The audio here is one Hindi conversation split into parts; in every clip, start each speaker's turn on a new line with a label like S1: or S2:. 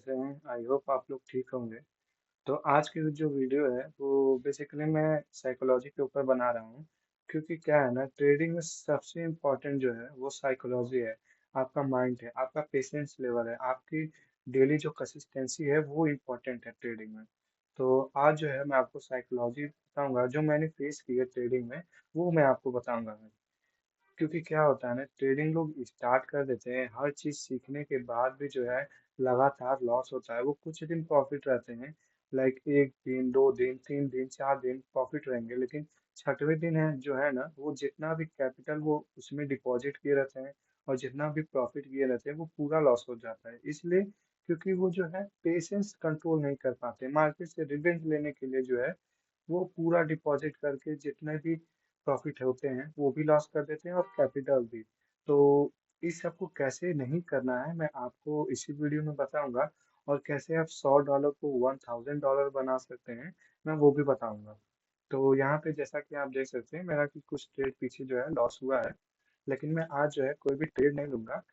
S1: कैसे हैं? आई होप आप लोग ठीक होंगे। तो आज की जो वीडियो है वो बेसिकली मैं साइकोलॉजी के ऊपर बना रहा हूँ, क्योंकि क्या है ना, ट्रेडिंग में सबसे इम्पोर्टेंट जो है वो साइकोलॉजी है। आपका माइंड है, आपका पेशेंस लेवल है, आपकी डेली जो कंसिस्टेंसी है वो इम्पोर्टेंट है ट्रेडिंग में। तो आज जो है मैं आपको साइकोलॉजी बताऊंगा, जो मैंने फेस की है ट्रेडिंग में वो मैं आपको बताऊंगा। क्योंकि क्या होता है ना, ट्रेडिंग लोग स्टार्ट कर देते हैं, हर चीज सीखने के बाद भी जो है लगातार लॉस होता है। वो कुछ दिन प्रॉफिट रहते हैं, लाइक एक दिन, दो दिन, तीन दिन, चार दिन प्रॉफिट रहेंगे, लेकिन छठवें दिन है जो है ना, वो जितना भी कैपिटल वो उसमें डिपॉजिट किए रहते हैं और जितना भी प्रॉफिट किए रहते हैं वो पूरा लॉस हो जाता है। इसलिए क्योंकि वो जो है पेशेंस कंट्रोल नहीं कर पाते, मार्केट से रिवेंज लेने के लिए जो है वो पूरा डिपॉजिट करके जितने भी प्रॉफिट होते हैं वो भी लॉस कर देते हैं और कैपिटल भी। तो इस सब को कैसे नहीं करना है मैं आपको इसी वीडियो में बताऊंगा, और कैसे आप $100 को $1000 बना सकते हैं मैं वो भी बताऊंगा। तो यहाँ पे जैसा कि आप देख सकते हैं, मेरा कि कुछ ट्रेड पीछे जो है लॉस हुआ है, लेकिन मैं आज जो है कोई भी ट्रेड नहीं लूंगा।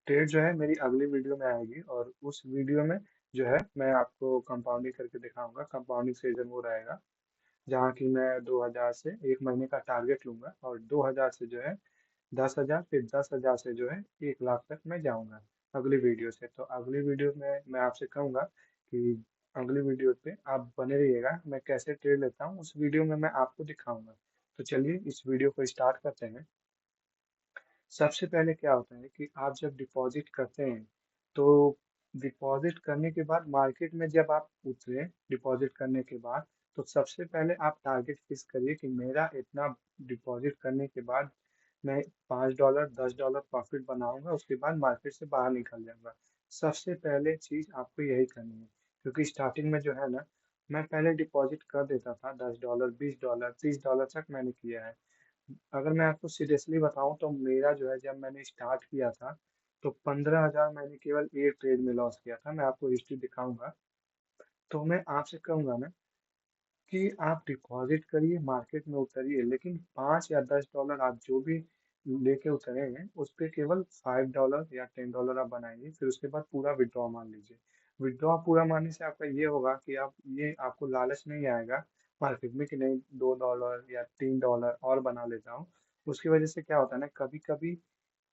S1: ट्रेड जो है मेरी अगली वीडियो में आएगी, और उस वीडियो में जो है मैं आपको कंपाउंडिंग करके दिखाऊंगा। कंपाउंडिंग सीजन वो रहेगा जहाँ की मैं 2000 से एक महीने का टारगेट लूंगा, और 2000 से जो है 10,000, फिर 10,000 से जो है 1 लाख तक मैं जाऊंगा अगली वीडियो से। तो अगली वीडियो में मैं आपसे कहूंगा कि अगली वीडियो पे आप बने रहिएगा, मैं कैसे ट्रेड लेता हूँ उस वीडियो में मैं आपको दिखाऊंगा। तो चलिए इस वीडियो को स्टार्ट करते हैं। सबसे पहले क्या होता है कि आप जब डिपॉजिट करते हैं, तो डिपॉजिट करने के बाद मार्केट में जब आप उतरे डिपॉजिट करने के बाद, तो सबसे पहले आप टारगेट फिक्स करिए कि मेरा इतना डिपॉजिट करने के बाद मैं $5 $10 प्रॉफिट बनाऊंगा, उसके बाद मार्केट से बाहर निकल जाऊंगा। सबसे पहले चीज आपको यही करनी है, क्योंकि स्टार्टिंग में जो है ना, मैं पहले डिपॉजिट कर देता था $10 $20 $30 तक मैंने किया है। अगर मैं आपको सीरियसली बताऊं तो मेरा जो है, जब मैंने स्टार्ट किया था तो 15,000 मैंने केवल एक ट्रेड में लॉस किया था। मैं आपको हिस्ट्री दिखाऊंगा। तो मैं आपसे कहूंगा ना कि आप डिपॉजिट करिए, मार्केट में उतरिए, लेकिन $5 या $10 आप जो भी लेके उतरे हैं उस पे केवल $5 या $10 आप बनाइए, फिर उसके बाद पूरा विड्रॉ मान लीजिए। विड्रॉ पूरा मानने से आपका ये होगा कि आप ये आपको लालच नहीं आएगा मार्केट में कि नहीं $2 या $3 और बना लेता हूँ। उसकी वजह से क्या होता है ना, कभी कभी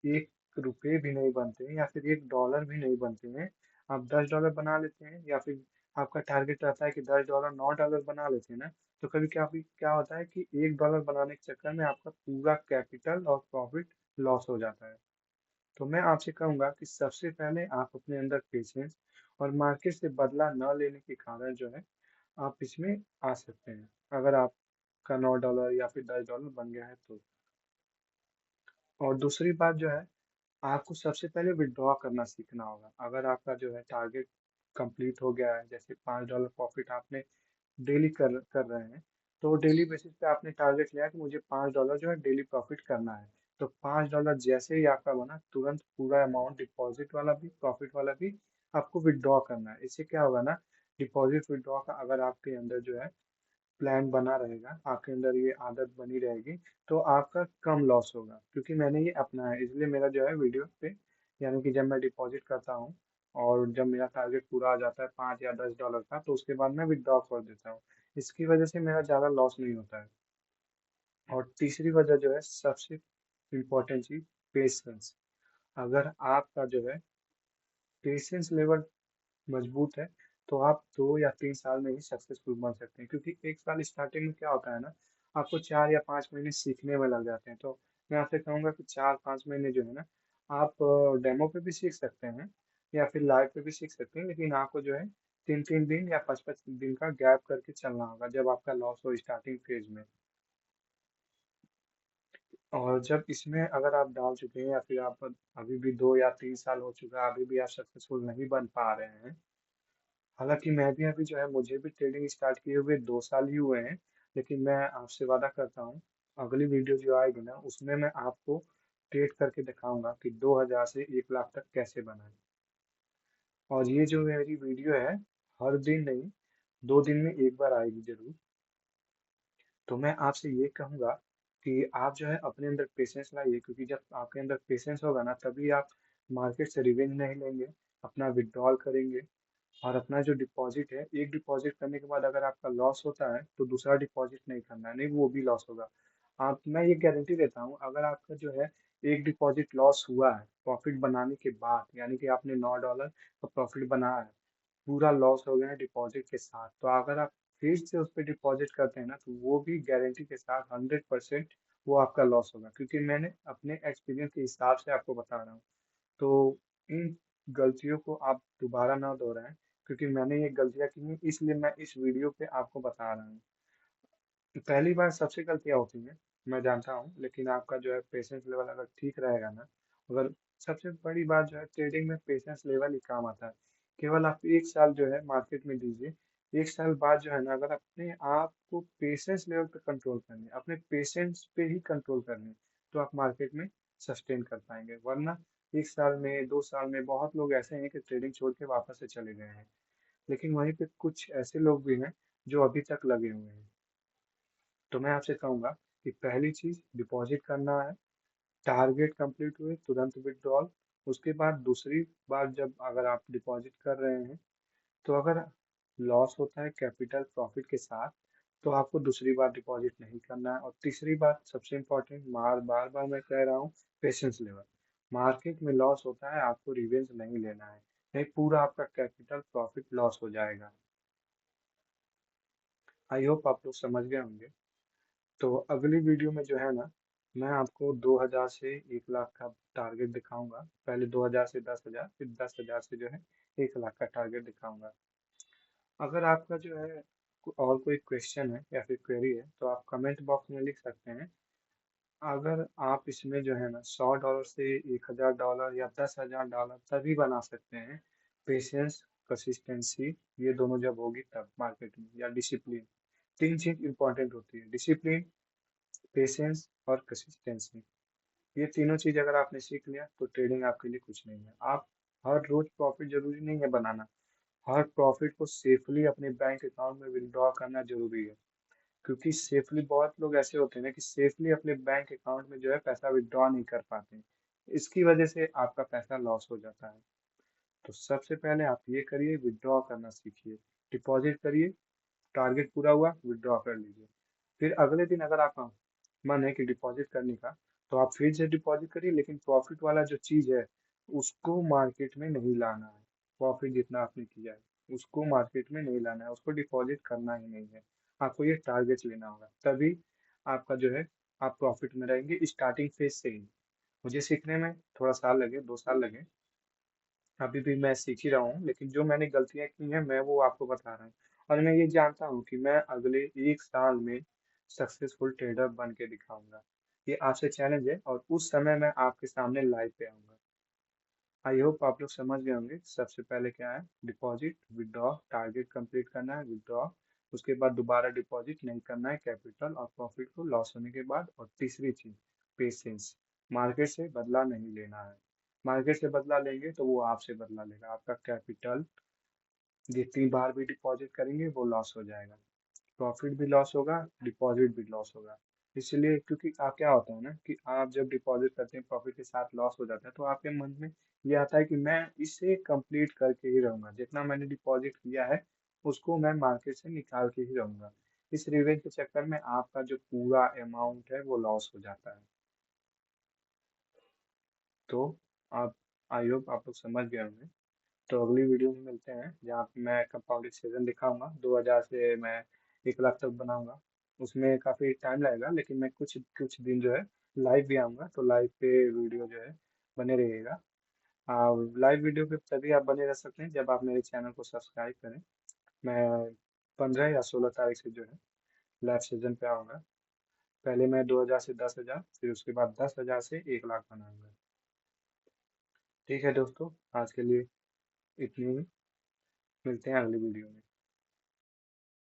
S1: 1 रुपए भी नहीं बनते हैं या फिर $1 भी नहीं बनते हैं। आप $10 बना लेते हैं, या फिर आपका टारगेट रहता है कि $10 $9 बना लेते हैं ना, तो कभी क्या क्या होता है कि $1 बनाने के चक्कर में आपका पूरा कैपिटल और प्रॉफिट लॉस हो जाता है। तो मैं आपसे कहूंगा कि सबसे पहले आप अपने अंदर पेशेंस और मार्केट से बदला न लेने के कारण जो है आप इसमें आ सकते हैं, अगर आपका $9 या फिर $10 बन गया है तो। और दूसरी बात जो है, आपको सबसे पहले विड्रॉ करना सीखना होगा। अगर आपका जो है टारगेट कंप्लीट हो गया है, जैसे $5 प्रॉफिट आपने डेली कर रहे हैं, तो डेली बेसिस पे आपने टारगेट लिया कि मुझे $5 जो है डेली प्रॉफिट करना है। तो $5 जैसे ही आपका बना, तुरंत पूरा अमाउंट डिपॉजिट वाला भी प्रॉफिट वाला भी आपको विड्रॉ करना है। इससे क्या होगा ना, डिपॉजिट विड्रॉ का अगर आपके अंदर जो है प्लान बना रहेगा, आपके अंदर ये आदत बनी रहेगी, तो आपका कम लॉस होगा। क्योंकि मैंने ये अपनाया है, इसलिए मेरा जो है वीडियो पे, यानी कि जब मैं डिपॉजिट करता हूँ और जब मेरा टारगेट पूरा आ जाता है 5 या 10 डॉलर का, तो उसके बाद मैं विड्रॉ कर देता हूँ। इसकी वजह से मेरा ज़्यादा लॉस नहीं होता है। और तीसरी वजह जो है, सबसे इम्पोर्टेंट चीज, पेशेंस। अगर आपका जो है पेशेंस लेवल मजबूत है, तो आप 2 या 3 साल में ही सक्सेसफुल बन सकते हैं। क्योंकि एक साल स्टार्टिंग में क्या होता है ना, आपको 4 या 5 महीने सीखने में लग जाते हैं। तो मैं आपसे कहूँगा कि 4-5 महीने जो है ना, आप डेमो पे भी सीख सकते हैं या फिर लाइव पे भी सीख सकते हैं, लेकिन आपको जो है 3-3 दिन या 5-5 दिन का गैप करके चलना होगा जब आपका लॉस हो स्टार्टिंग फेज में। और जब इसमें अगर आप डाल चुके हैं, या फिर आप अभी भी 2 या 3 साल हो चुका है, अभी भी आप सक्सेसफुल नहीं बन पा रहे हैं, हालाँकि मैं भी अभी जो है, मुझे भी ट्रेडिंग स्टार्ट किए हुए 2 साल ही हुए हैं, लेकिन मैं आपसे वादा करता हूँ, अगली वीडियो जो आएगी ना, उसमें मैं आपको ट्रेड करके दिखाऊँगा कि 2000 से 1 लाख तक कैसे बनाएँ। और ये जो मेरी वीडियो है, हर दिन नहीं, 2 दिन में 1 बार आएगी ज़रूर। तो मैं आपसे ये कहूँगा कि आप जो है अपने अंदर पेशेंस लाइए, क्योंकि जब आपके अंदर पेशेंस होगा ना, तभी आप मार्केट से रिवेंज नहीं लेंगे, अपना विथड्रॉल करेंगे, और अपना जो डिपॉजिट है, एक डिपॉजिट करने के बाद अगर आपका लॉस होता है तो दूसरा डिपॉजिट नहीं करना है, नहीं वो भी लॉस होगा। आप मैं ये गारंटी देता हूँ, अगर आपका जो है एक डिपॉजिट लॉस हुआ है प्रॉफिट बनाने के बाद, यानी कि आपने $9 का प्रॉफिट बनाया है, पूरा लॉस हो गया है डिपॉजिट के साथ, तो अगर आप फिर से उस पर डिपॉजिट करते हैं ना, तो वो भी गारंटी के साथ 100% वो आपका लॉस होगा, क्योंकि मैंने अपने एक्सपीरियंस के हिसाब से आपको बता रहा हूँ। तो इन गलतियों को आप दोबारा ना दोहराएं, क्योंकि मैंने ये गलतियां की हैं, इसलिए मैं इस वीडियो पे आपको बता रहा हूँ। पहली बार सबसे गलतियां होती हैं, मैं जानता हूँ, लेकिन आपका जो है पेशेंस लेवल अगर ठीक रहेगा ना, अगर सबसे बड़ी बात जो है ट्रेडिंग में पेशेंस लेवल ही काम आता है। केवल आप एक साल जो है मार्केट में दीजिए, एक साल बाद जो है ना, अगर अपने आप को पेशेंस लेवल पे कंट्रोल करने, अपने पेशेंस पे ही कंट्रोल करने, तो आप मार्केट में सस्टेन कर पाएंगे। वरना एक साल में, 2 साल में बहुत लोग ऐसे हैं कि ट्रेडिंग छोड़ के वापस से चले गए हैं, लेकिन वहीं पे कुछ ऐसे लोग भी हैं जो अभी तक लगे हुए हैं। तो मैं आपसे कहूंगा कि पहली चीज डिपॉजिट करना है, टारगेट कंप्लीट हुए तुरंत विड्रॉल। उसके बाद दूसरी बार जब अगर आप डिपॉजिट कर रहे हैं, तो अगर लॉस होता है कैपिटल प्रॉफिट के साथ, तो आपको दूसरी बार डिपॉजिट नहीं करना है। और तीसरी बात सबसे इम्पोर्टेंट, बार बार मैं कह रहा हूँ, पेशेंस लेवल। मार्केट में लॉस होता है, आपको रिवेंज नहीं लेना है, नहीं पूरा आपका कैपिटल प्रॉफिट लॉस हो जाएगा। आई होप आप लोग समझ गए होंगे। तो अगली वीडियो में जो है ना, मैं आपको 2000 से 1 लाख का टारगेट दिखाऊंगा। पहले 2000 से 10,000, फिर 10,000 से जो है 1 लाख का टारगेट दिखाऊंगा। अगर आपका जो है और कोई क्वेश्चन है या फिर क्वेरी है, तो आप कमेंट बॉक्स में लिख सकते हैं। अगर आप इसमें जो है ना $100 से $1,000 या $10,000 तभी बना सकते हैं। पेशेंस, कंसिस्टेंसी, ये दोनों जब होगी तब मार्केट में, या डिसिप्लिन। तीन चीज इंपॉर्टेंट होती है, डिसिप्लिन, पेशेंस और कंसिस्टेंसी। ये तीनों चीज अगर आपने सीख लिया तो ट्रेडिंग आपके लिए कुछ नहीं है। आप हर रोज प्रॉफिट जरूरी नहीं है बनाना, हर प्रॉफिट को सेफली अपने बैंक अकाउंट में विड्रॉ करना जरूरी है। क्योंकि सेफली, बहुत लोग ऐसे होते हैं ना कि सेफली अपने बैंक अकाउंट में जो है पैसा विड्रॉ नहीं कर पाते हैं, इसकी वजह से आपका पैसा लॉस हो जाता है। तो सबसे पहले आप ये करिए, विड्रॉ करना सीखिए, डिपॉजिट करिए, टारगेट पूरा हुआ विड्रॉ कर लीजिए। फिर अगले दिन अगर आपका मन है कि डिपॉजिट करने का, तो आप फिर से डिपॉजिट करिए, लेकिन प्रॉफिट वाला जो चीज है उसको मार्केट में नहीं लाना है। प्रॉफिट जितना आपने किया है उसको मार्केट में नहीं लाना है, उसको डिपॉजिट करना ही नहीं है। आपको ये टारगेट लेना होगा, तभी आपका जो है आप प्रॉफिट में रहेंगे स्टार्टिंग फेज से ही। मुझे सीखने में थोड़ा साल लगे, 2 साल लगे, अभी भी मैं सीख ही रहा हूँ, लेकिन जो मैंने गलतियाँ की हैं मैं वो आपको बता रहा हूँ। और मैं ये जानता हूँ कि मैं अगले एक साल में सक्सेसफुल ट्रेडर बन के दिखाऊंगा। ये आपसे चैलेंज है, और उस समय मैं आपके सामने लाइव पे आऊंगा। आई होप आप लोग समझ गए होंगे। सबसे पहले क्या है, डिपॉजिट, विड्रॉ, टारगेट कंप्लीट करना है, विड्रॉ, उसके बाद दोबारा डिपॉजिट नहीं करना है कैपिटल और प्रॉफिट को लॉस होने के बाद। और तीसरी चीज, पेशेंस, मार्केट से बदला नहीं लेना है। मार्केट से बदला लेंगे तो वो आपसे बदला लेगा, आपका कैपिटल जितनी बार भी डिपॉजिट करेंगे वो लॉस हो जाएगा, प्रॉफिट भी लॉस होगा, डिपॉजिट भी लॉस होगा। इसलिए, क्योंकि आप क्या होता है ना कि आप जब डिपॉजिट करते हैं प्रॉफिट के साथ लॉस हो जाता है, तो आपके मन में ये आता है कि मैं इसे कंप्लीट करके ही रहूंगा, जितना मैंने डिपॉजिट किया है उसको मैं मार्केट से निकाल के ही रहूंगा। इस रिवेंज के चक्कर में आपका जो पूरा अमाउंट है वो लॉस हो जाता है। तो आप, आई होप आप लोग समझ गए होंगे। तो अगली वीडियो में मिलते हैं, जहाँ पे मैं कंपाउंडिंग सीजन दिखाऊंगा, 2000 से मैं 1 लाख तक बनाऊंगा। उसमें काफ़ी टाइम लगेगा, लेकिन मैं कुछ कुछ दिन जो है लाइव भी आऊँगा, तो लाइव पे वीडियो जो है बने रहिएगा। लाइव वीडियो पे तभी आप बने रह सकते हैं जब आप मेरे चैनल को सब्सक्राइब करें। मैं 15 या 16 तारीख से जो है लाइव सीजन पे आऊँगा। पहले मैं 2000 से 10,000, फिर उसके बाद 10,000 से 1 लाख बनाऊंगा। ठीक है दोस्तों, आज के लिए इतनी ही, मिलते हैं अगली वीडियो में।